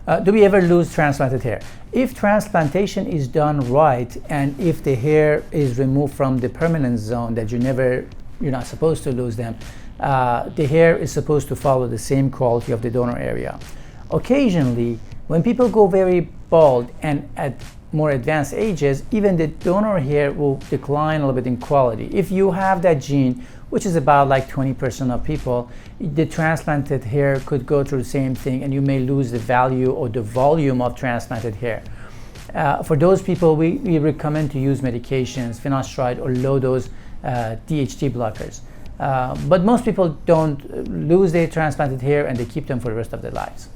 Do we ever lose transplanted hair? If transplantation is done right, and if the hair is removed from the permanent zone that you're not supposed to lose them, the hair is supposed to follow the same quality of the donor area. Occasionally, when people go very bald and at more advanced ages, even the donor hair will decline a little bit in quality. If you have that gene, which is about like 20% of people, the transplanted hair could go through the same thing, and you may lose the value or the volume of transplanted hair. For those people, we recommend to use medications, finasteride or low-dose DHT blockers. But most people don't lose their transplanted hair, and they keep them for the rest of their lives.